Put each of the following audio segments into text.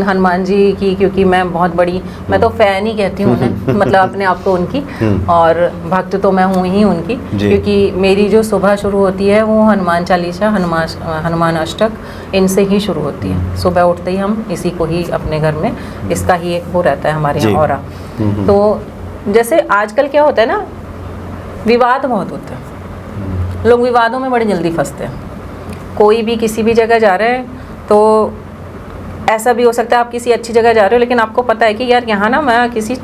हनुमान जी की, क्योंकि मैं बहुत बड़ी, मैं तो फैन ही कहती हूँ उन्हें, मतलब अपने आप को उनकी, और भक्त तो मैं हूँ ही उनकी, क्योंकि मेरी जो सुबह शुरू होती है वो हनुमान चालीसा, हनुमान अष्टक, इनसे ही शुरू होती है। सुबह उठते ही हम इसी को ही अपने घर में, इसका ही एक वो रहता है हमारे यहाँ ऑरा। तो जैसे आजकल क्या होता है ना, विवाद बहुत होते हैं, लोग विवादों में बड़ी जल्दी फंसते हैं। कोई भी किसी भी जगह जा रहे हैं तो ऐसा भी हो सकता है आप किसी अच्छी जगह जा रहे हो, लेकिन आपको पता है कि यार यहाँ ना मैं किसी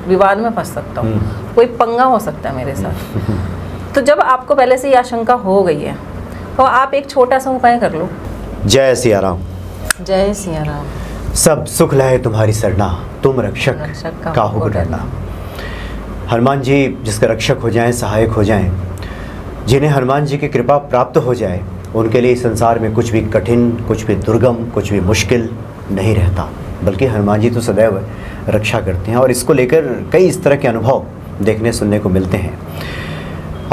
विवाद में फंस सकता हूँ, कोई पंगा हो सकता है मेरे साथ। तो जब आपको पहले से ही आशंका हो गई है तो आप एक छोटा सा उपाय कर लो। जय सिया राम। जय सिया राम। सब सुख लाए तुम्हारी सरना, तुम रक्षक काहू को डरना। हनुमान जी जिसका रक्षक हो जाएं, सहायक हो जाएं, जिन्हें हनुमान जी की कृपा प्राप्त हो जाए, उनके लिए इस संसार में कुछ भी कठिन, कुछ भी दुर्गम, कुछ भी मुश्किल नहीं रहता, बल्कि हनुमान जी तो सदैव रक्षा करते हैं। और इसको लेकर कई इस तरह के अनुभव देखने सुनने को मिलते हैं।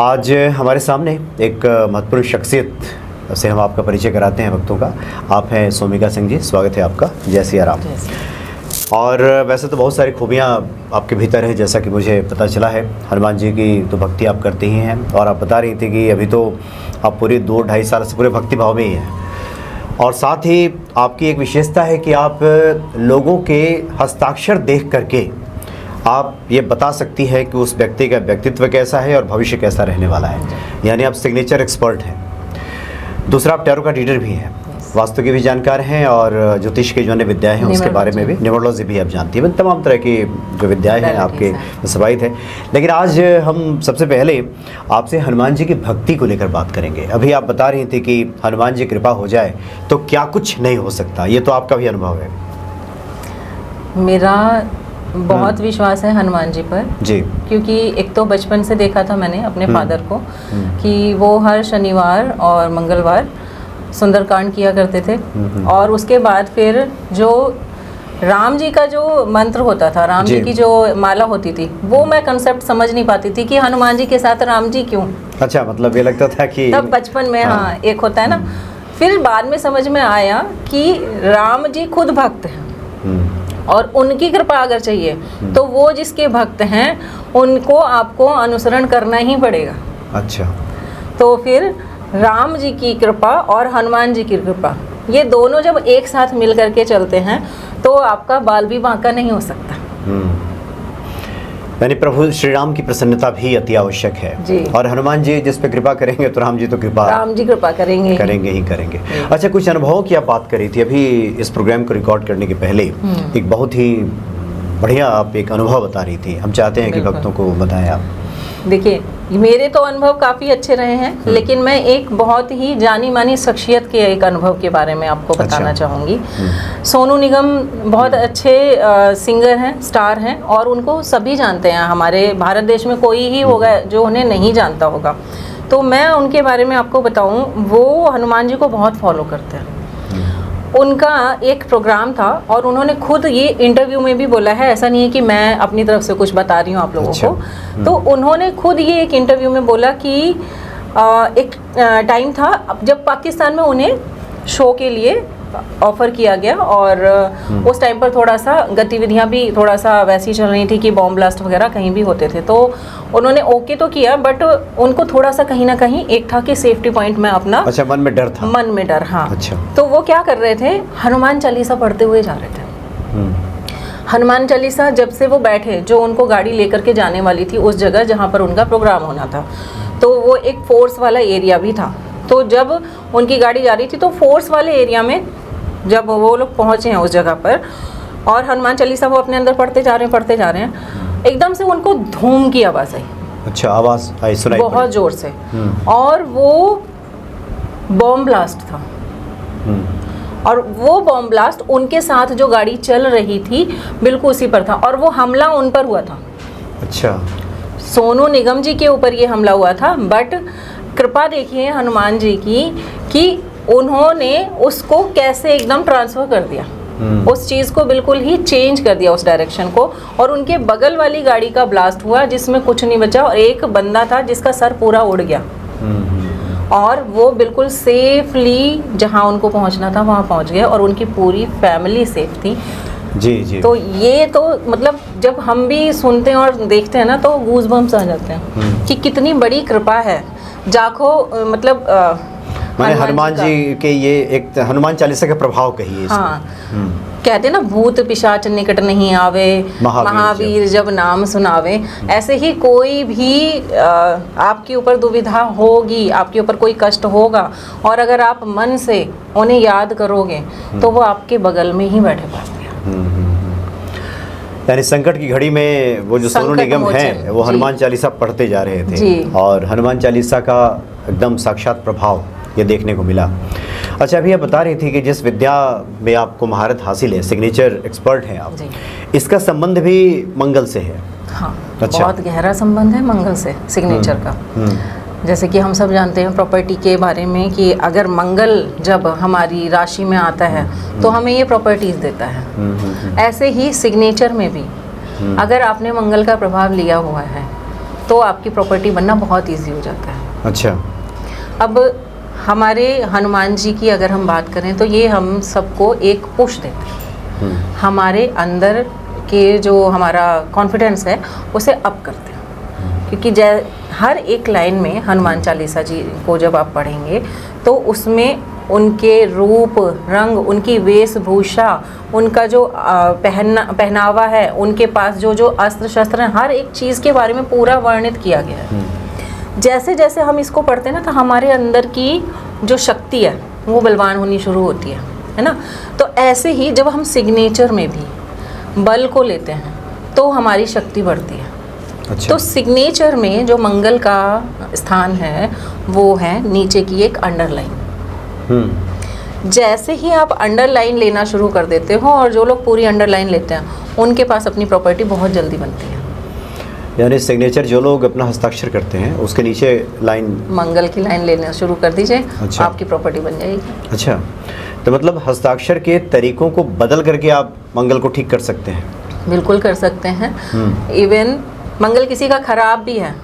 आज हमारे सामने एक महत्वपूर्ण शख्सियत से हम आपका परिचय कराते हैं भक्तों का। आप हैं सोमिका सिंह जी, स्वागत है आपका। जय सिया राम। और वैसे तो बहुत सारी खूबियाँ आपके भीतर है, जैसा कि मुझे पता चला है। हनुमान जी की तो भक्ति आप करते ही हैं, और आप बता रही थी कि अभी तो आप पूरे 2-2.5 साल से पूरे भक्ति भाव में ही हैं। और साथ ही आपकी एक विशेषता है कि आप लोगों के हस्ताक्षर देख करके आप ये बता सकती है कि उस व्यक्ति का व्यक्तित्व कैसा है और भविष्य कैसा रहने वाला है, यानी आप सिग्नेचर एक्सपर्ट हैं। दूसरा, आप टैरो का रीडर भी हैं, वास्तु के भी जानकार हैं, और ज्योतिष की जो अन्य विद्याएँ हैं उसके बारे में भी, न्यूमरोलॉजी भी आप जानती हैं, तमाम तरह की जो विद्याएँ हैं आपके सवाहित है। लेकिन आज हम सबसे पहले आपसे हनुमान जी की भक्ति को लेकर बात करेंगे। अभी आप बता रही थी कि हनुमान जी कृपा हो जाए तो क्या कुछ नहीं हो सकता, ये तो आपका भी अनुभव है। मेरा बहुत विश्वास है हनुमान जी पर जी, क्योंकि एक तो बचपन से देखा था मैंने अपने फादर को कि वो हर शनिवार और मंगलवार सुंदरकांड किया करते थे। और उसके बाद फिर जो राम जी का जो मंत्र होता था, राम जी की जो माला होती थी, वो मैं कंसेप्ट समझ नहीं पाती थी कि हनुमान जी के साथ राम जी क्यों। अच्छा, मतलब ये लगता था कि तब बचपन में हाँ एक होता है ना। फिर बाद में समझ में आया कि राम जी खुद भक्त हैं और उनकी कृपा अगर चाहिए तो वो जिसके भक्त हैं उनको आपको अनुसरण करना ही पड़ेगा। अच्छा, तो फिर राम जी की कृपा और हनुमान जी की कृपा, ये दोनों जब एक साथ मिल करके चलते हैं तो आपका बाल भी बांका नहीं हो सकता। यानी प्रभु श्री राम की प्रसन्नता भी अति आवश्यक है जी। और हनुमान जी जिस पे कृपा करेंगे तो राम जी तो राम जी कृपा करेंगे ही करेंगे। अच्छा, कुछ अनुभवों की आप बात करी थी अभी इस प्रोग्राम को रिकॉर्ड करने के पहले, एक बहुत ही बढ़िया आप एक अनुभव बता रही थी, हम चाहते हैं कि भक्तों को बताएं आप। देखिए, मेरे तो अनुभव काफ़ी अच्छे रहे हैं, लेकिन मैं एक बहुत ही जानी मानी शख्सियत के एक अनुभव के बारे में आपको बताना चाहूँगी। सोनू निगम बहुत अच्छे सिंगर हैं, स्टार हैं, और उनको सभी जानते हैं। हमारे भारत देश में कोई ही होगा जो उन्हें नहीं जानता होगा। तो मैं उनके बारे में आपको बताऊँ, वो हनुमान जी को बहुत फॉलो करते हैं। उनका एक प्रोग्राम था और उन्होंने खुद ये इंटरव्यू में भी बोला है, ऐसा नहीं है कि मैं अपनी तरफ से कुछ बता रही हूँ आप लोगों को। तो उन्होंने खुद ये एक इंटरव्यू में बोला कि एक टाइम था जब पाकिस्तान में उन्हें शो के लिए ऑफ़र किया गया, और उस टाइम पर थोड़ा सा गतिविधियां भी थोड़ा सा वैसी चल रही थी कि बॉम्ब ब्लास्ट वगैरह कहीं भी होते थे। तो उन्होंने ओके तो किया, बट उनको थोड़ा सा कहीं ना कहीं एक था कि सेफ्टी पॉइंट में अपना, अच्छा, मन में डर था। मन में डर, हाँ। अच्छा। तो वो क्या कर रहे थे, हनुमान चालीसा पढ़ते हुए जा रहे थे। हनुमान चालीसा जब से वो बैठे, जो उनको गाड़ी लेकर के जाने वाली थी उस जगह जहाँ पर उनका प्रोग्राम होना था, तो वो एक फोर्स वाला एरिया भी था। तो जब उनकी गाड़ी जा रही थी तो फोर्स वाले एरिया में जब वो लोग पहुँचे हैं उस जगह पर, और हनुमान चालीसा वो अपने अंदर पढ़ते जा रहे हैं, एकदम से उनको धूम की आवाज़ आई। अच्छा, आवाज़ आई, सुनाई बहुत ज़ोर से, और वो बॉम्ब ब्लास्ट था। और वो बॉम्ब ब्लास्ट उनके साथ जो गाड़ी चल रही थी बिल्कुल उसी पर था, और वो हमला उन पर हुआ था। अच्छा, सोनू निगम जी के ऊपर ये हमला हुआ था, बट कृपा देखिए हनुमान जी की कि उन्होंने उसको कैसे एकदम ट्रांसफ़र कर दिया, उस चीज़ को बिल्कुल ही चेंज कर दिया, उस डायरेक्शन को। और उनके बगल वाली गाड़ी का ब्लास्ट हुआ जिसमें कुछ नहीं बचा, और एक बंदा था जिसका सर पूरा उड़ गया। और वो बिल्कुल सेफली जहाँ उनको पहुँचना था वहाँ पहुँच गए और उनकी पूरी फैमिली सेफ थी। जी जी। तो ये तो मतलब जब हम भी सुनते हैं और देखते हैं ना तो गूज़बम्स आ जाते हैं कि कितनी बड़ी कृपा है। जाखो मतलब मैंने हनुमान जी के ये एक हनुमान चालीसा का प्रभाव कहिए इसको। हाँ, कहते हैं ना भूत पिशाच निकट नहीं आवे, महावीर जब नाम सुनावे। ऐसे ही कोई भी आपके ऊपर दुविधा होगी, आपके ऊपर कोई कष्ट होगा और अगर आप मन से उन्हें याद करोगे तो वो आपके बगल में ही बैठे पाते हैं। यानी संकट की घड़ी में वो जो सोनू निगम है वो हनुमान चालीसा पढ़ते जा रहे थे और हनुमान चालीसा का एकदम साक्षात प्रभाव ये देखने को मिला। अच्छा, अभी आप बता रही थी कि जिस विद्या में आपको महारत हासिल है, सिग्नेचर एक्सपर्ट हैं आप, इसका संबंध भी मंगल से है। हाँ, अच्छा। बहुत गहरा संबंध है मंगल से सिग्नेचर का। जैसे कि हम सब जानते हैं प्रॉपर्टी के बारे में कि अगर मंगल जब हमारी राशि में आता है तो हमें ये प्रॉपर्टीज देता है। ऐसे ही सिग्नेचर में भी अगर आपने मंगल का प्रभाव लिया हुआ है तो आपकी प्रॉपर्टी बनना बहुत ईजी हो जाता है। अच्छा। अब हमारे हनुमान जी की अगर हम बात करें तो ये हम सबको एक पुश देते हैं, हमारे अंदर के जो हमारा कॉन्फिडेंस है उसे अप करते हैं। क्योंकि हर एक लाइन में हनुमान चालीसा जी को जब आप पढ़ेंगे तो उसमें उनके रूप रंग, उनकी वेशभूषा, उनका जो पहनावा है, उनके पास जो जो अस्त्र शस्त्र हैं, हर एक चीज़ के बारे में पूरा वर्णित किया गया है। जैसे जैसे हम इसको पढ़ते हैं ना तो हमारे अंदर की जो शक्ति है वो बलवान होनी शुरू होती है ना। तो ऐसे ही जब हम सिग्नेचर में भी बल को लेते हैं तो हमारी शक्ति बढ़ती है। अच्छा। तो सिग्नेचर में जो मंगल का स्थान है वो है नीचे की एक अंडरलाइन। जैसे ही आप अंडरलाइन लेना शुरू कर देते हो और जो लोग पूरी अंडरलाइन लेते हैं उनके पास अपनी प्रॉपर्टी बहुत जल्दी बनती है। यानी सिग्नेचर जो लोग अपना हस्ताक्षर करते हैं उसके नीचे लाइन, मंगल की लाइन लेना शुरू कर दीजिए। अच्छा। आपकी प्रॉपर्टी बन जाएगी। अच्छा, तो मतलब हस्ताक्षर के तरीकों को बदल करके आप मंगल को ठीक कर सकते हैं? बिल्कुल कर सकते हैं। इवन मंगल किसी का खराब भी है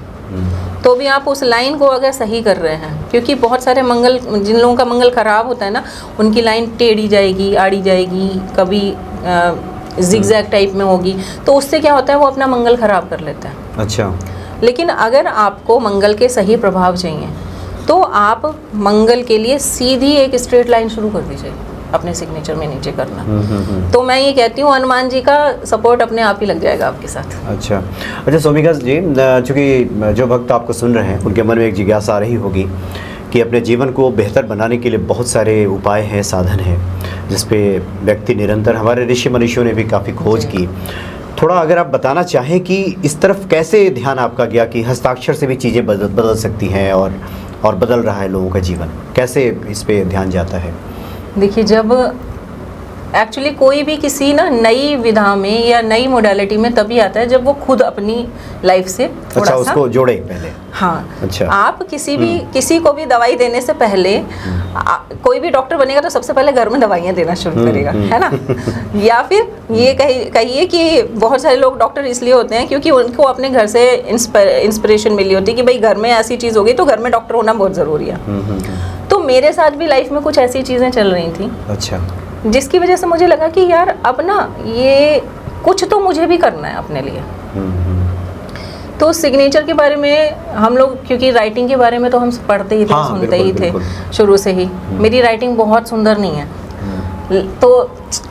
तो भी आप उस लाइन को अगर सही कर रहे हैं, क्योंकि बहुत सारे मंगल, जिन लोगों का मंगल खराब होता है ना, उनकी लाइन टेढ़ी जाएगी, आड़ी जाएगी, कभी जिगजैग टाइप में होगी, तो उससे क्या होता है वो अपना मंगल खराब कर लेता है। अच्छा। लेकिन अगर आपको मंगल के सही प्रभाव चाहिए तो आप मंगल के लिए सीधी एक स्ट्रेट लाइन शुरू कर दीजिए अपने सिग्नेचर में नीचे करना। तो मैं ये कहती हूँ हनुमान जी का सपोर्ट अपने आप ही लग जाएगा आपके साथ। अच्छा अच्छा, सोमिका जी, चूँकि जो भक्त आपको सुन रहे हैं उनके मन में एक जिज्ञासा आ रही होगी कि अपने जीवन को बेहतर बनाने के लिए बहुत सारे उपाय हैं, साधन हैं, जिस पे व्यक्ति निरंतर, हमारे ऋषि मनीषियों ने भी काफ़ी खोज की। थोड़ा अगर आप बताना चाहें कि इस तरफ कैसे ध्यान आपका गया कि हस्ताक्षर से भी चीज़ें बदल सकती हैं और बदल रहा है लोगों का जीवन, कैसे इस पे ध्यान जाता है? देखिए, जब एक्चुअली कोई भी किसी ना नई विधा में या नई मोडालिटी में तभी आता है जब वो खुद अपनी लाइफ से थोड़ा सा उसको जोड़े पहले। हाँ। अच्छा। आप किसी को भी दवाई देने से पहले कोई भी डॉक्टर बनेगा तो सबसे पहले घर में दवाइयाँ देना शुरू करेगा, है ना। या फिर ये कहिए कि बहुत सारे लोग डॉक्टर इसलिए होते हैं क्योंकि उनको अपने घर से इंस्पिरेशन मिली होती है कि भाई घर में ऐसी चीज़ हो गई तो घर में डॉक्टर होना बहुत ज़रूरी है। तो मेरे साथ भी लाइफ में कुछ ऐसी चीज़ें चल रही थी। अच्छा। जिसकी वजह से मुझे लगा कि यार अब ना ये कुछ तो मुझे भी करना है अपने लिए। तो सिग्नेचर के बारे में हम लोग, क्योंकि राइटिंग के बारे में तो हम पढ़ते ही थे, हाँ, सुनते ही थे शुरू से ही। मेरी राइटिंग बहुत सुंदर नहीं है तो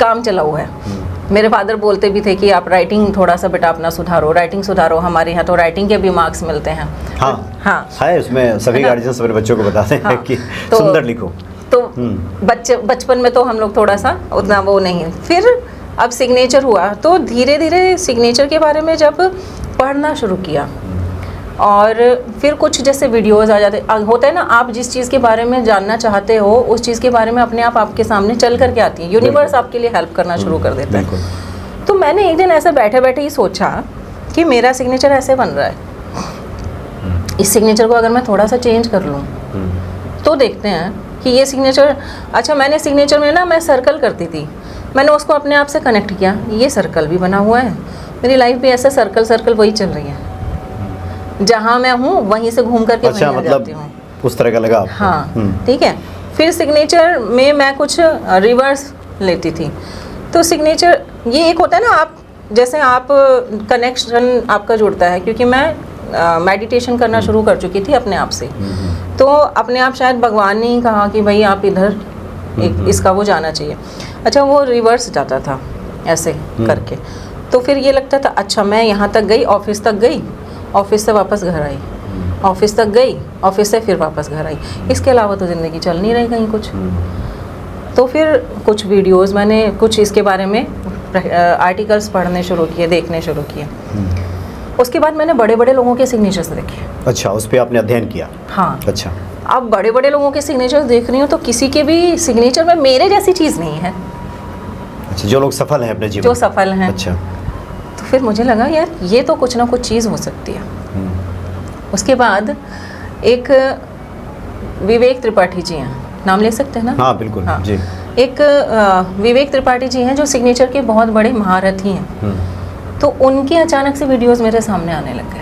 काम चला हुआ है। मेरे फादर बोलते भी थे कि आप राइटिंग थोड़ा सा बेटा अपना सुधारो, राइटिंग सुधारो। हमारे यहाँ तो राइटिंग के भी मार्क्स मिलते हैं। हाँ हाँ, है, उसमें सभी गार्जियंस अपने बच्चों को बताते हैं कि तो सुंदर लिखो। तो बचपन में तो हम लोग थोड़ा सा उतना वो नहीं। फिर अब सिग्नेचर हुआ तो धीरे धीरे सिग्नेचर के बारे में जब पढ़ना शुरू किया और फिर कुछ जैसे वीडियोस आ जाते, होता है ना, आप जिस चीज़ के बारे में जानना चाहते हो उस चीज़ के बारे में अपने आप आपके सामने चल करके आती है। यूनिवर्स आपके लिए हेल्प करना शुरू कर देता है। तो मैंने एक दिन ऐसे बैठे बैठे ही सोचा कि मेरा सिग्नेचर ऐसे बन रहा है, इस सिग्नेचर को अगर मैं थोड़ा सा चेंज कर लूँ तो देखते हैं कि ये सिग्नेचर। अच्छा, मैंने सिग्नेचर में ना मैं सर्कल करती थी, मैंने उसको अपने आप से कनेक्ट किया, ये सर्कल भी बना हुआ है, मेरी लाइफ भी ऐसा सर्कल सर्कल वही चल रही है, जहाँ मैं हूँ वहीं से घूम करके अच्छा, वहीं आ जाती हूँ। उस तरह का लगा आपको? हाँ, ठीक है। फिर सिग्नेचर में मैं कुछ रिवर्स लेती थी। तो सिग्नेचर ये एक होता है ना, आप जैसे आप कनेक्शन आपका जुड़ता है, क्योंकि मैं मेडिटेशन करना शुरू कर चुकी थी अपने आप से। तो अपने आप शायद भगवान ने ही कहा कि भाई आप इधर इसका वो जाना चाहिए। अच्छा, वो रिवर्स जाता था ऐसे करके। तो फिर ये लगता था अच्छा मैं यहाँ तक गई, ऑफिस तक गई, ऑफिस से वापस घर आई, ऑफिस तक गई, ऑफिस से फिर वापस घर आई, इसके अलावा तो ज़िंदगी चल नहीं रही कहीं कुछ। तो फिर कुछ वीडियोस मैंने कुछ इसके बारे में आर्टिकल्स पढ़ने शुरू किए, देखने शुरू किए। उसके बाद मैंने बड़े बड़े लोगों के सिग्नेचर्स देखे। अच्छा, उस पर आपने अध्ययन किया? हाँ। अच्छा। अब बड़े बड़े लोगों के सिग्नेचर्स देख रही हूँ तो किसी के भी सिग्नेचर में मेरे जैसी चीज़ नहीं है। अच्छा, जो लोग सफल हैं अपने जीवन, जो सफल हैं। अच्छा। तो फिर मुझे लगा यार ये तो कुछ ना कुछ चीज़ हो सकती है। उसके बाद एक विवेक त्रिपाठी जी हैं, नाम ले सकते हैं ना? हाँ बिल्कुल। हाँ जी। एक विवेक त्रिपाठी जी हैं जो सिग्नेचर के बहुत बड़े महारथी हैं। तो उनके अचानक से वीडियोस मेरे सामने आने लग गए।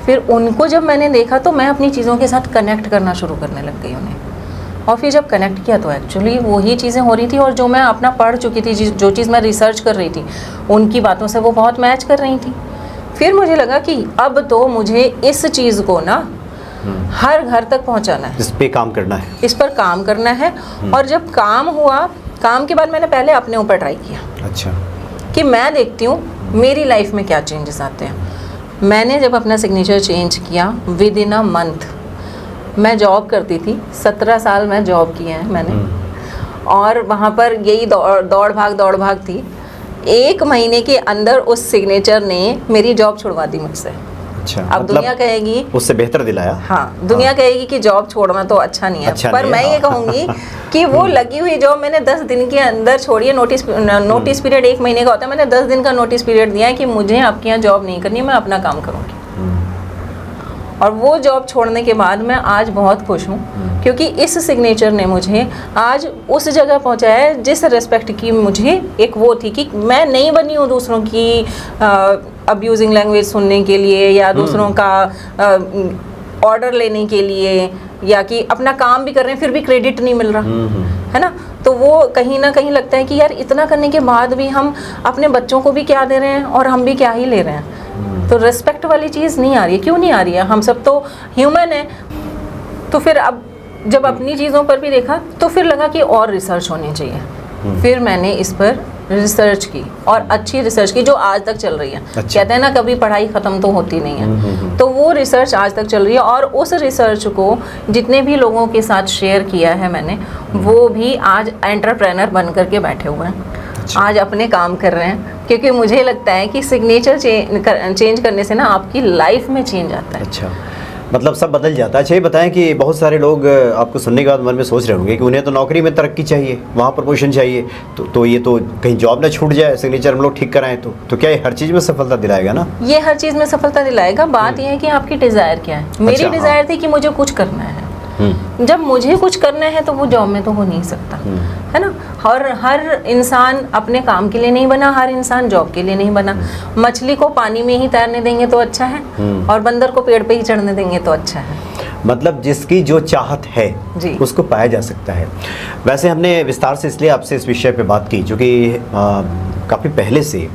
फिर उनको जब मैंने देखा तो मैं अपनी चीज़ों के साथ कनेक्ट करना शुरू करने लग गई उन्हें। और फिर जब कनेक्ट किया तो एक्चुअली वही चीज़ें हो रही थी, और जो मैं अपना पढ़ चुकी थी, जो चीज़ मैं रिसर्च कर रही थी, उनकी बातों से वो बहुत मैच कर रही थी। फिर मुझे लगा कि अब तो मुझे इस चीज़ को ना हर घर तक पहुंचाना है, इस पे काम करना है, इस पर काम करना है। और जब काम हुआ, काम के बाद मैंने पहले अपने ऊपर ट्राई किया। अच्छा। कि मैं देखती हूँ मेरी लाइफ में क्या चेंजेस आते हैं। मैंने जब अपना सिग्नेचर चेंज किया, विद इन अ मंथ, मैं जॉब करती थी, 17 साल मैं जॉब किए हैं मैंने, और वहाँ पर यही दौड़ भाग थी। 1 महीने के अंदर उस सिग्नेचर ने मेरी जॉब छुड़वा दी मुझसे। अच्छा, अब मतलब दुनिया कहेगी उससे बेहतर दिलाया। हाँ, दुनिया कहेगी कि जॉब छोड़ना तो अच्छा नहीं है, अच्छा पर मैं ये कहूँगी कि वो लगी हुई जॉब मैंने 10 दिन के अंदर छोड़ी है। नोटिस पीरियड 1 महीने का होता है, मैंने 10 दिन का नोटिस पीरियड दिया है कि मुझे आपके यहाँ जॉब नहीं करनी, मैं अपना काम करूँगी। और वो जॉब छोड़ने के बाद मैं आज बहुत खुश हूँ, क्योंकि इस सिग्नेचर ने मुझे आज उस जगह पहुँचाया है जिस रिस्पेक्ट की मुझे एक वो थी कि मैं नहीं बनी हूँ दूसरों की अब्यूजिंग लैंग्वेज सुनने के लिए, या दूसरों का ऑर्डर लेने के लिए, या कि अपना काम भी कर रहे हैं फिर भी क्रेडिट नहीं मिल रहा है ना। तो वो कहीं ना कहीं लगता है कि यार इतना करने के बाद भी हम अपने बच्चों को भी क्या दे रहे हैं और हम भी क्या ही ले रहे हैं। तो रिस्पेक्ट वाली चीज़ नहीं आ रही है। क्यों नहीं आ रही है? हम सब तो ह्यूमन हैं। तो फिर अब जब अपनी चीज़ों पर भी देखा तो फिर लगा कि और रिसर्च होनी चाहिए। फिर मैंने इस पर रिसर्च की, और अच्छी रिसर्च की जो आज तक चल रही है। अच्छा। कहते हैं ना कभी पढ़ाई ख़त्म तो होती नहीं है। तो वो रिसर्च आज तक चल रही है, और उस रिसर्च को जितने भी लोगों के साथ शेयर किया है मैंने, वो भी आज एंटरप्रेनर बन करके बैठे हुए हैं। अच्छा। आज अपने काम कर रहे हैं, क्योंकि मुझे लगता है कि सिग्नेचर चेंज करने से ना आपकी लाइफ में चेंज आता है। अच्छा, मतलब सब बदल जाता है। अच्छा, ये बताएं कि बहुत सारे लोग आपको सुनने के बाद मन में सोच रहे होंगे कि उन्हें तो नौकरी में तरक्की चाहिए, वहाँ प्रमोशन चाहिए, तो ये तो कहीं जॉब ना छूट जाए, सिग्नेचर हम लोग ठीक कराएं तो क्या ये हर चीज़ में सफलता दिलाएगा ना? ये हर चीज़ में सफलता दिलाएगा। बात ये है कि आपकी डिज़ायर क्या है। मेरी डिज़ायर थी कि मुझे कुछ करना है। जब मुझे कुछ करना है तो वो जॉब में तो हो नहीं सकता, है ना। और हर इंसान अपने काम के लिए नहीं बना, हर इंसान जॉब के लिए नहीं बना। मछली को पानी में ही तैरने देंगे तो अच्छा है, और बंदर को पेड़ पे ही चढ़ने देंगे तो अच्छा है। मतलब जिसकी जो चाहत है उसको पाया जा सकता है। वैसे हमने विस्तार से इसलिए आपसे इस विषय पे बात की, क्योंकि काफ़ी पहले से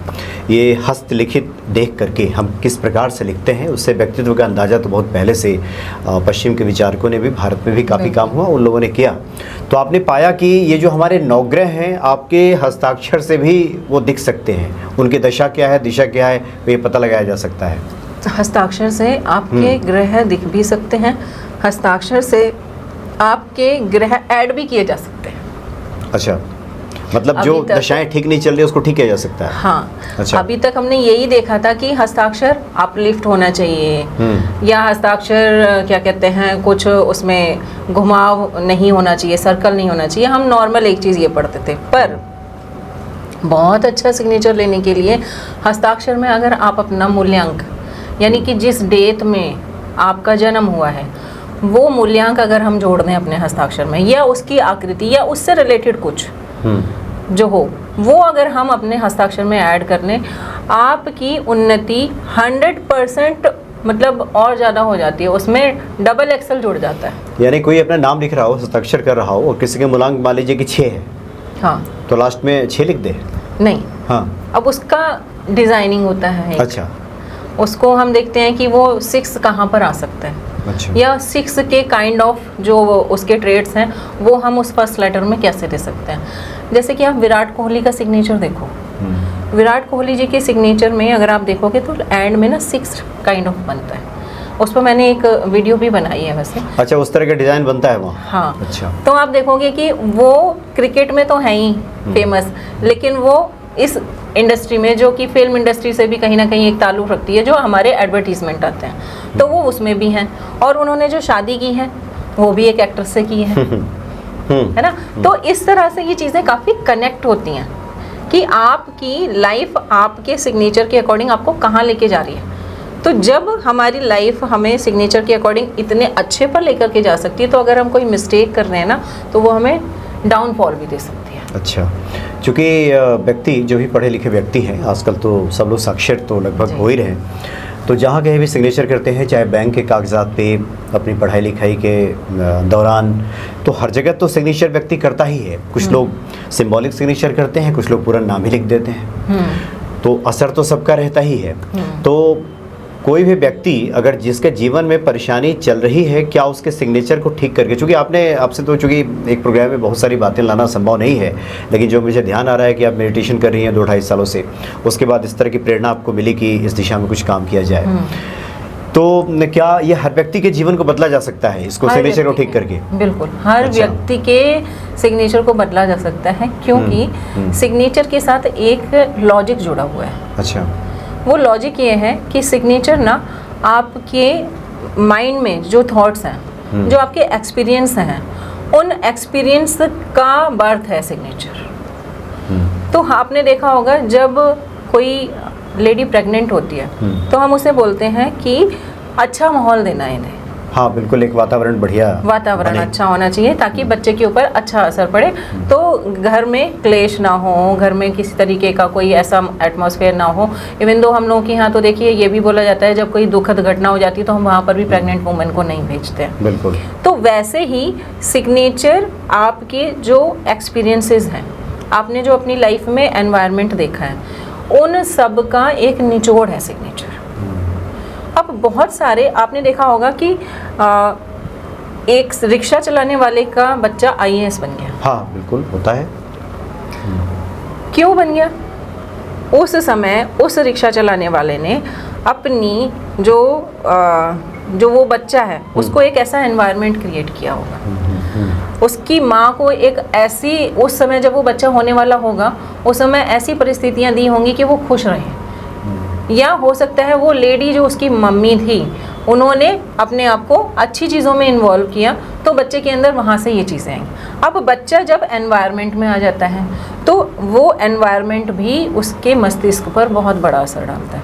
ये हस्तलिखित देख करके हम किस प्रकार से लिखते हैं उससे व्यक्तित्व का अंदाज़ा तो बहुत पहले से पश्चिम के विचारकों ने भी, भारत में भी काफ़ी काम हुआ, उन लोगों ने किया। तो आपने पाया कि ये जो हमारे नवग्रह हैं आपके हस्ताक्षर से भी वो दिख सकते हैं, उनकी दशा क्या है, दिशा क्या है, ये पता लगाया जा सकता है। हस्ताक्षर से आपके ग्रह दिख भी सकते हैं, हस्ताक्षर से आपके ग्रह ऐड भी किए जा सकते हैं। अच्छा, मतलब जो दशाएं ठीक नहीं चल रही उसको ठीक किया जा सकता है। हाँ। अच्छा। अभी तक हमने यही देखा था कि हस्ताक्षर अपलिफ्ट होना चाहिए, या हस्ताक्षर क्या कहते हैं, कुछ उसमें घुमाव नहीं होना चाहिए, सर्कल नहीं होना चाहिए। हम नॉर्मल एक चीज़ ये पढ़ते थे। पर बहुत अच्छा सिग्नेचर लेने के लिए हस्ताक्षर में अगर आप अपना मूल्यांक, यानी कि जिस डेट में आपका जन्म हुआ है वो मूल्यांक अगर हम जोड़ दें अपने हस्ताक्षर में, या उसकी आकृति या उससे रिलेटेड कुछ जो हो, वो अगर हम अपने हस्ताक्षर में ऐड कर लें, आपकी उन्नति 100% मतलब और ज़्यादा हो जाती है, उसमें डबल एक्सेल जुड़ जाता है। यानी कोई अपना नाम लिख रहा हो, हस्ताक्षर कर रहा हो और किसी के मूलांक मान लीजिए कि 6 है, हाँ, तो लास्ट में 6 लिख दे? नहीं, हाँ, अब उसका डिज़ाइनिंग होता है एक। अच्छा, उसको हम देखते हैं कि वो 6 कहाँ पर आ सकता है, अच्छा, या 6 के काइंड ऑफ जो उसके ट्रेड्स हैं वो हम उस फर्स्ट लेटर में कैसे दे सकते हैं। जैसे कि आप विराट कोहली का सिग्नेचर देखो, विराट कोहली जी के सिग्नेचर में अगर आप देखोगे तो एंड में ना 6 काइंड ऑफ बनता है। उस पर मैंने एक वीडियो भी बनाई है वैसे। अच्छा, उस तरह का डिज़ाइन बनता है वहाँ? हाँ, अच्छा। तो आप देखोगे कि वो क्रिकेट में तो है ही फेमस, लेकिन वो इस इंडस्ट्री में, जो कि फिल्म इंडस्ट्री से भी कहीं ना कहीं एक ताल्लुक़ रखती है, जो हमारे एडवर्टीजमेंट आते हैं, तो वो उसमें भी हैं। और उन्होंने जो शादी की है वो भी एक एक्ट्रेस से की है ना। तो इस तरह से ये चीज़ें काफ़ी कनेक्ट होती हैं कि आपकी लाइफ आपके सिग्नेचर के अकॉर्डिंग आपको कहाँ लेके जा रही है। तो जब हमारी लाइफ हमें सिग्नेचर के अकॉर्डिंग इतने अच्छे पर लेकर के जा सकती है, तो अगर हम कोई मिस्टेक कर रहे हैं ना, तो वो हमें डाउनफॉल भी दे सकती है। अच्छा, चूँकि व्यक्ति जो भी पढ़े लिखे व्यक्ति हैं, आजकल तो सब लोग साक्षर तो लगभग हो ही रहे हैं, तो जहाँ कहीं भी सिग्नेचर करते हैं, चाहे बैंक के कागजात पे, अपनी पढ़ाई लिखाई के दौरान, तो हर जगह तो सिग्नेचर व्यक्ति करता ही है। कुछ लोग सिंबॉलिक सिग्नेचर करते हैं, कुछ लोग पूरा नाम ही लिख देते हैं, तो असर तो सबका रहता ही है। तो कोई भी व्यक्ति अगर जिसके जीवन में परेशानी चल रही है, क्या उसके सिग्नेचर को ठीक करके, चूँकि आपसे तो चूँकि एक प्रोग्राम में बहुत सारी बातें लाना संभव नहीं है, लेकिन जो मुझे ध्यान आ रहा है कि आप मेडिटेशन कर रही हैं 2-2.5 सालों से, उसके बाद इस तरह की प्रेरणा आपको मिली कि इस दिशा में कुछ काम किया जाए, तो क्या ये हर व्यक्ति के जीवन को बदला जा सकता है, इसको सिग्नेचर को ठीक करके? बिल्कुल, हर व्यक्ति के सिग्नेचर को बदला जा सकता है, क्योंकि सिग्नेचर के साथ एक लॉजिक जुड़ा हुआ है। अच्छा, वो लॉजिक ये है कि सिग्नेचर ना आपके माइंड में जो थॉट्स हैं, जो आपके एक्सपीरियंस हैं, उन एक्सपीरियंस का बर्थ है सिग्नेचर। तो आपने देखा होगा जब कोई लेडी प्रेग्नेंट होती है, तो हम उसे बोलते हैं कि अच्छा माहौल देना है इन्हें। हाँ, बिल्कुल, एक वातावरण बढ़िया, वातावरण अच्छा होना चाहिए ताकि बच्चे के ऊपर अच्छा असर पड़े, तो घर में क्लेश ना हो, घर में किसी तरीके का कोई ऐसा एटमॉस्फेयर ना हो। इवन दो हम लोगों के यहाँ तो देखिए ये भी बोला जाता है, जब कोई दुखद घटना हो जाती है तो हम वहाँ पर भी प्रेग्नेंट वुमेन को नहीं भेजते हैं। बिल्कुल। तो वैसे ही सिग्नेचर आपके जो एक्सपीरियंसेस हैं, आपने जो अपनी लाइफ में एनवायरनमेंट देखा है, उन सब का एक निचोड़ है सिग्नेचर। अब बहुत सारे आपने देखा होगा कि एक रिक्शा चलाने वाले का बच्चा IAS बन गया। हाँ, बिल्कुल होता है। क्यों बन गया? उस समय उस रिक्शा चलाने वाले ने अपनी जो वो बच्चा है उसको एक ऐसा एनवायरनमेंट क्रिएट किया होगा, उसकी माँ को एक ऐसी, उस समय जब वो बच्चा होने वाला होगा उस समय ऐसी परिस्थितियाँ दी होंगी कि वो खुश रहे, या हो सकता है वो लेडी जो उसकी मम्मी थी उन्होंने अपने आप को अच्छी चीज़ों में इन्वॉल्व किया, तो बच्चे के अंदर वहाँ से ये चीज़ें आई। अब बच्चा जब एनवायरनमेंट में आ जाता है तो वो एनवायरनमेंट भी उसके मस्तिष्क पर बहुत बड़ा असर डालता है,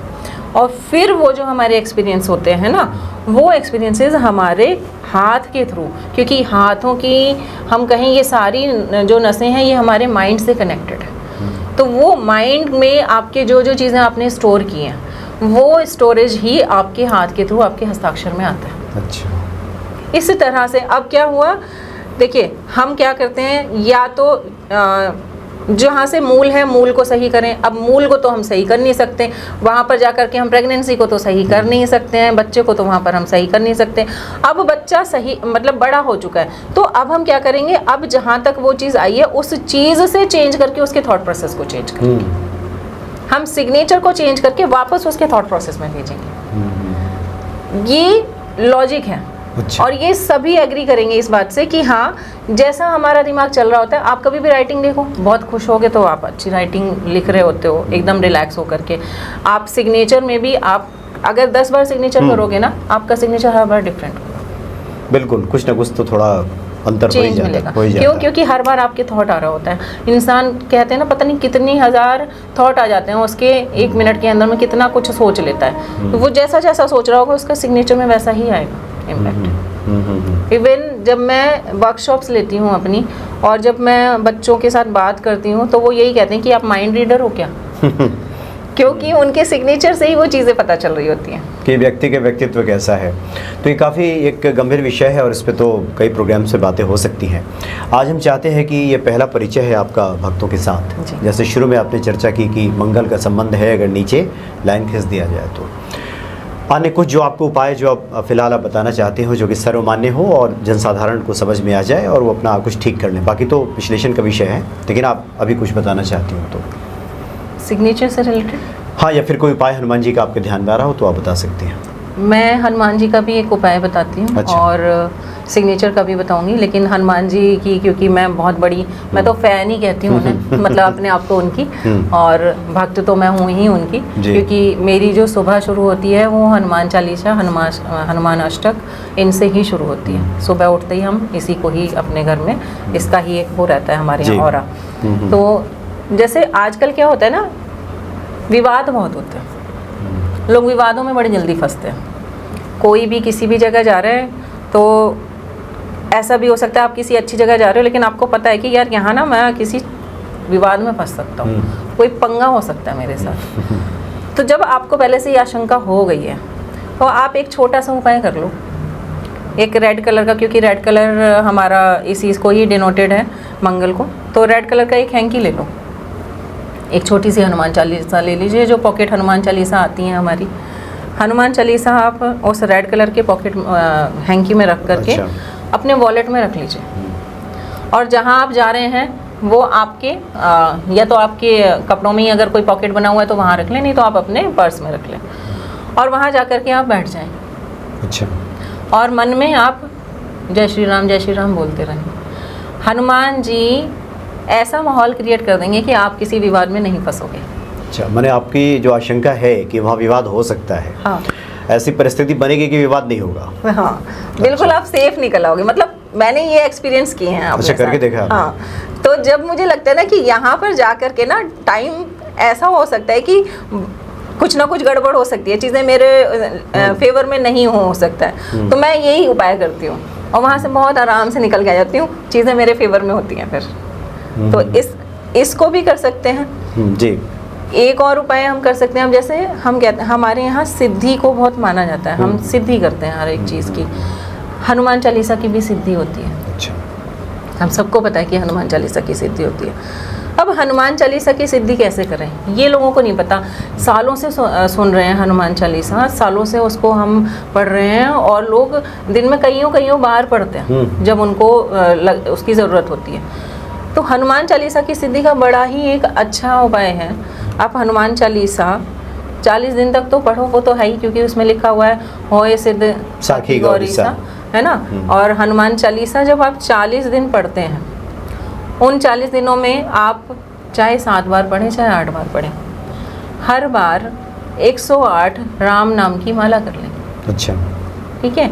और फिर वो जो हमारे एक्सपीरियंस होते हैं ना, वो एक्सपीरियंसेस हमारे हाथ के थ्रू, क्योंकि हाथों की हम कहें ये सारी जो नसें हैं ये हमारे माइंड से कनेक्टेड है, तो वो माइंड में आपके जो जो चीज़ें आपने स्टोर की हैं वो स्टोरेज ही आपके हाथ के थ्रू आपके हस्ताक्षर में आता है। अच्छा, इस तरह से अब क्या हुआ, देखिए हम क्या करते हैं, या तो जहाँ से मूल है मूल को सही करें। अब मूल को तो हम सही कर नहीं सकते, वहाँ पर जा कर के हम प्रेगनेंसी को तो सही कर नहीं सकते हैं, बच्चे को तो वहाँ पर हम सही कर नहीं सकते। अब बच्चा सही मतलब बड़ा हो चुका है, तो अब हम क्या करेंगे, अब जहाँ तक वो चीज़ आई है उस चीज़ से चेंज करके उसके थॉट प्रोसेस को चेंज करेंगे, हम सिग्नेचर को चेंज करके वापस उसके थॉट प्रोसेस में भेजेंगे। ये लॉजिक है। अच्छा। और ये सभी एग्री करेंगे इस बात से कि हाँ, जैसा हमारा दिमाग चल रहा होता है, आप कभी भी राइटिंग देखो, बहुत खुश होगे तो आप अच्छी राइटिंग लिख रहे होते हो एकदम रिलैक्स होकर के। आप सिग्नेचर में भी आप अगर 10 बार सिग्नेचर करोगे ना, आपका सिग्नेचर हर बार डिफरेंट होगा। बिल्कुल, कुछ ना कुछ तो थोड़ा अंतर चेंज मिलेगा। क्यों? क्योंकि हर बार आपके थॉट आ रहा होता है। इंसान कहते हैं ना, पता नहीं कितनी हजार थॉट आ जाते हैं उसके 1 मिनट के अंदर में, कितना कुछ सोच लेता है। तो वो जैसा जैसा सोच रहा होगा उसका सिग्नेचर में वैसा ही आएगा इम्पैक्ट। इवन जब मैं वर्कशॉप्स लेती हूँ अपनी, और जब मैं बच्चों के साथ बात करती हूँ, तो वो यही कहते हैं कि आप माइंड रीडर हो क्या? क्योंकि उनके सिग्नेचर से ही वो चीज़ें पता चल रही होती हैं। कि व्यक्ति के व्यक्तित्व कैसा है। तो ये काफ़ी एक गंभीर विषय है और इस पे तो कई प्रोग्राम से बातें हो सकती हैं। आज हम चाहते हैं कि ये पहला परिचय है आपका भक्तों के साथ। जैसे शुरू में आपने चर्चा की कि मंगल का संबंध है, अगर नीचे लाइन खींच दिया जाए तो अन्य कुछ जो आपको उपाय जो आप फिलहाल आप बताना चाहते हो जो कि सर्वमान्य हो और जनसाधारण को समझ में आ जाए और वो अपना कुछ ठीक कर लें। बाकी तो विश्लेषण का विषय है, लेकिन आप अभी कुछ बताना चाहती हो तो सिग्नेचर से रिलेटेड, हाँ, या फिर कोई उपाय हनुमान जी का आपके ध्यान में आ रहा हो तो आप बता सकते हैं। मैं हनुमान जी का भी एक उपाय बताती हूँ। अच्छा। और सिग्नेचर का भी बताऊंगी, लेकिन हनुमान जी की क्योंकि मैं बहुत बड़ी, मैं तो फ़ैन ही कहती हूँ उन्हें, मतलब अपने आप को उनकी, और भक्त तो मैं हूँ ही उनकी, क्योंकि मेरी जो सुबह शुरू होती है वो हनुमान चालीसा, हनुमान अष्टक, इनसे ही शुरू होती है। सुबह उठते ही हम इसी को ही अपने घर में, इसका ही एक वो रहता है हमारे यहाँ ऑरा। तो जैसे आजकल क्या होता है ना, विवाद बहुत होते हैं, लोग विवादों में बड़ी जल्दी फंसते हैं। कोई भी किसी भी जगह जा रहे हैं तो ऐसा भी हो सकता है आप किसी अच्छी जगह जा रहे हो, लेकिन आपको पता है कि यार यहाँ ना मैं किसी विवाद में फंस सकता हूँ, कोई पंगा हो सकता है मेरे साथ। तो जब आपको पहले से ये आशंका हो गई है तो आप एक छोटा सा उपाय कर लो, एक रेड कलर का, क्योंकि रेड कलर हमारा इस चीज़ को ही डिनोटेड है, मंगल को। तो रेड कलर का एक हैंकी ले लो, एक छोटी सी हनुमान चालीसा ले लीजिए, जो पॉकेट हनुमान चालीसा आती हैं हमारी, हनुमान चालीसा आप उस रेड कलर के पॉकेट हैंकी में रख करके अपने वॉलेट में रख लीजिए। और जहाँ आप जा रहे हैं वो आपके या तो आपके कपड़ों में ही अगर कोई पॉकेट बना हुआ है तो वहाँ रख लें, नहीं तो आप अपने पर्स में रख लें, और वहाँ जा कर के आप बैठ जाएं। अच्छा। और मन में आप जय श्री राम बोलते रहें। हनुमान जी ऐसा माहौल क्रिएट कर देंगे कि आप किसी विवाद में नहीं फंसोगे। अच्छा, मैंने आपकी जो आशंका है कि वहाँ विवाद हो सकता है, हाँ, ऐसी परिस्थिति बनेगी कि विवाद नहीं होगा। हाँ, बिल्कुल। आप सेफ निकल आओगे, मतलब मैंने ये एक्सपीरियंस किए हैं। अच्छा, करके देखा? हाँ। तो जब मुझे लगता है ना कि यहाँ पर जा कर के ना टाइम ऐसा हो सकता है कि कुछ ना कुछ गड़बड़ हो सकती है, चीज़ें मेरे फेवर में नहीं हो सकता है, तो मैं यही उपाय करती हूँ और वहाँ से बहुत आराम से निकल के आ जाती हूँ, चीज़ें मेरे फेवर में होती हैं फिर। तो इसको भी कर सकते हैं जी। एक और उपाय हम कर सकते हैं, हम जैसे हम कहते हैं हमारे यहाँ सिद्धि को बहुत माना जाता है, हम सिद्धि करते हैं हर एक चीज़ की। हनुमान चालीसा की भी सिद्धि होती है। अच्छा। हम सबको पता है कि हनुमान चालीसा की सिद्धि होती है। अब हनुमान चालीसा की सिद्धि कैसे करें ये लोगों को नहीं पता। सालों से सुन रहे हैं हनुमान चालीसा, सालों से उसको हम पढ़ रहे हैं, और लोग दिन में कईयों बार पढ़ते हैं जब उनको उसकी ज़रूरत होती है। तो हनुमान चालीसा की सिद्धि का बड़ा ही एक अच्छा उपाय है। आप हनुमान चालीसा 40 दिन तक तो पढ़ो, वो तो है ही, क्योंकि उसमें लिखा हुआ है होए सिद्ध साखी गौरी सा, है ना। और हनुमान चालीसा जब आप 40 दिन पढ़ते हैं, उन 40 दिनों में आप चाहे 7 बार पढ़ें चाहे 8 बार पढ़ें, हर बार 108 राम नाम की माला कर लें। अच्छा, ठीक है।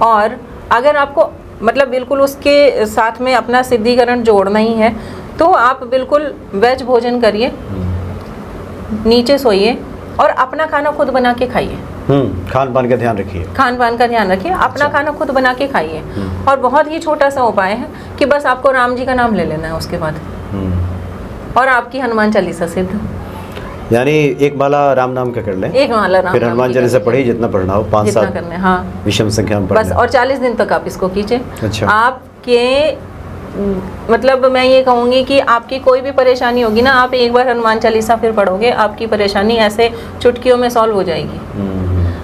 और अगर आपको मतलब बिल्कुल उसके साथ में अपना सिद्धिकरण जोड़ना ही है तो आप बिल्कुल वेज भोजन करिए, नीचे सोइए और अपना खाना खुद बना के खाइए। खान पान का ध्यान रखिए। खान पान का ध्यान रखिए, अपना खाना खुद बना के खाइए। और बहुत ही छोटा सा उपाय है कि बस आपको राम जी का नाम ले लेना है उसके बाद, और आपकी हनुमान चालीसा सिद्ध। यानी एक माला राम नाम का कर लें, एक माला राम, फिर हनुमान चालीसा पढ़िए जितना पढ़ना हो, 5-7 करने, हाँ, विषम संख्या में पढ़ना बस। और 40 दिन तक आप इसको कीजिए। अच्छा। आपके मतलब मैं ये कहूँगी कि आपकी कोई भी परेशानी होगी ना, आप एक बार हनुमान चालीसा फिर पढ़ोगे, आपकी परेशानी ऐसे चुटकियों में सॉल्व हो जाएगी।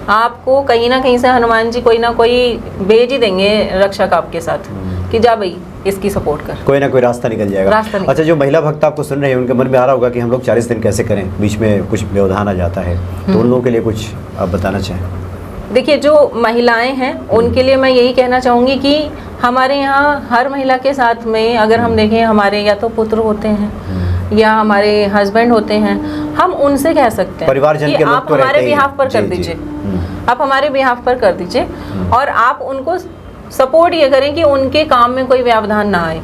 आपको कहीं ना कहीं से हनुमान जी कोई ना कोई भेज ही देंगे रक्षक आपके साथ कि जा भाई इसकी सपोर्ट कर, कोई ना कोई रास्ता निकल जाएगा। अच्छा, जो महिला भक्त आपको सुन रहे हैं उनके मन में आ रहा होगा कि हम लोग 40 दिन कैसे करें, बीच में कुछ व्यवधान आ जाता है, तो उन लोगों के लिए कुछ आप बताना चाहें? देखिए, जो महिलाएं हैं उनके लिए मैं यही कहना चाहूँगी कि हमारे यहाँ हर महिला के साथ में अगर हम देखें, हमारे या तो पुत्र होते हैं या हमारे हस्बैंड होते हैं, हम उनसे कह सकते हैं परिवारजन के लोग आप हमारे बिहाफ पर कर दीजिए, आप हमारे बिहाफ पर कर दीजिए, और आप उनको सपोर्ट ये करें कि उनके काम में कोई व्यवधान ना आए।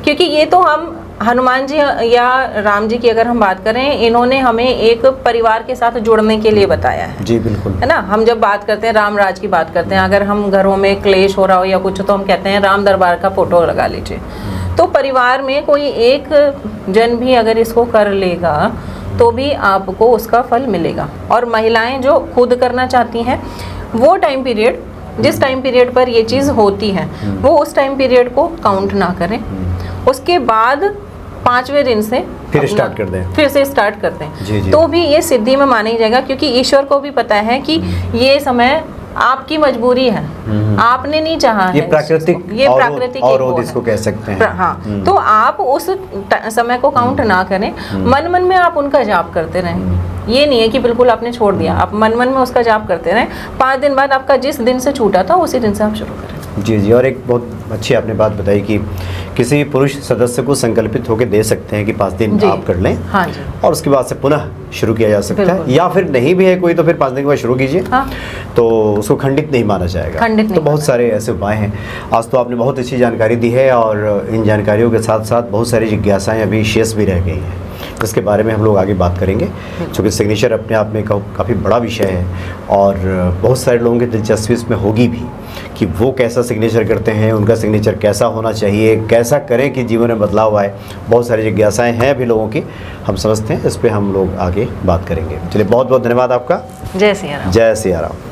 क्योंकि ये तो हम हनुमान जी या राम जी की अगर हम बात करें, इन्होंने हमें एक परिवार के साथ जुड़ने के लिए बताया है। जी बिल्कुल, है ना। हम जब बात करते हैं राम राज की बात करते हैं, अगर हम घरों में क्लेश हो रहा हो या कुछ, तो हम कहते हैं राम दरबार का फोटो लगा लीजिए। तो परिवार में कोई एक जन भी अगर इसको कर लेगा तो भी आपको उसका फल मिलेगा। और महिलाएं जो खुद करना चाहती हैं वो टाइम पीरियड, जिस टाइम पीरियड पर ये चीज़ होती है वो उस टाइम पीरियड को काउंट ना करें, उसके बाद 5वें दिन से फिर स्टार्ट कर दें, फिर से स्टार्ट करते हैं, जी जी। तो भी ये सिद्धि में माना ही जाएगा, क्योंकि ईश्वर को भी पता है कि ये समय आपकी मजबूरी है, आपने नहीं चाहा है, ये प्राकृतिक अवरोध इसको कह सकते हैं। हाँ, तो आप उस समय को काउंट ना करें, मन मन में आप उनका जाप करते रहें। ये नहीं है कि बिल्कुल आपने छोड़ दिया, आप मन मन में उसका जाप करते रहें। 5 दिन बाद आपका जिस दिन से छूटा था उसी दिन से आप शुरू करें। जी जी। और एक बहुत अच्छी आपने बात बताई कि किसी पुरुष सदस्य को संकल्पित होकर दे सकते हैं कि 5 दिन आप कर लें, हाँ जी, और उसके बाद से पुनः शुरू किया जा सकता है, या फिर नहीं भी है कोई तो फिर 5 दिन के बाद शुरू कीजिए, हाँ, तो उसको खंडित नहीं माना जाएगा। खंडित नहीं तो बहुत सारे ऐसे उपाय हैं। आज तो आपने बहुत अच्छी जानकारी दी है, और इन जानकारियों के साथ साथ बहुत सारी जिज्ञासाएं अभी शेष भी रह गई हैं, जिसके बारे में हम लोग आगे बात करेंगे, क्योंकि सिग्नेचर अपने आप में काफ़ी बड़ा विषय है, और बहुत सारे लोगों की दिलचस्पी इसमें होगी भी कि वो कैसा सिग्नेचर करते हैं, उनका सिग्नेचर कैसा होना चाहिए, कैसा करें कि जीवन में बदलाव आए। बहुत सारी जिज्ञासाएं हैं अभी लोगों की, हम समझते हैं, इस पर हम लोग आगे बात करेंगे। चलिए, बहुत बहुत धन्यवाद आपका। जय सिया राम। जय सिया राम।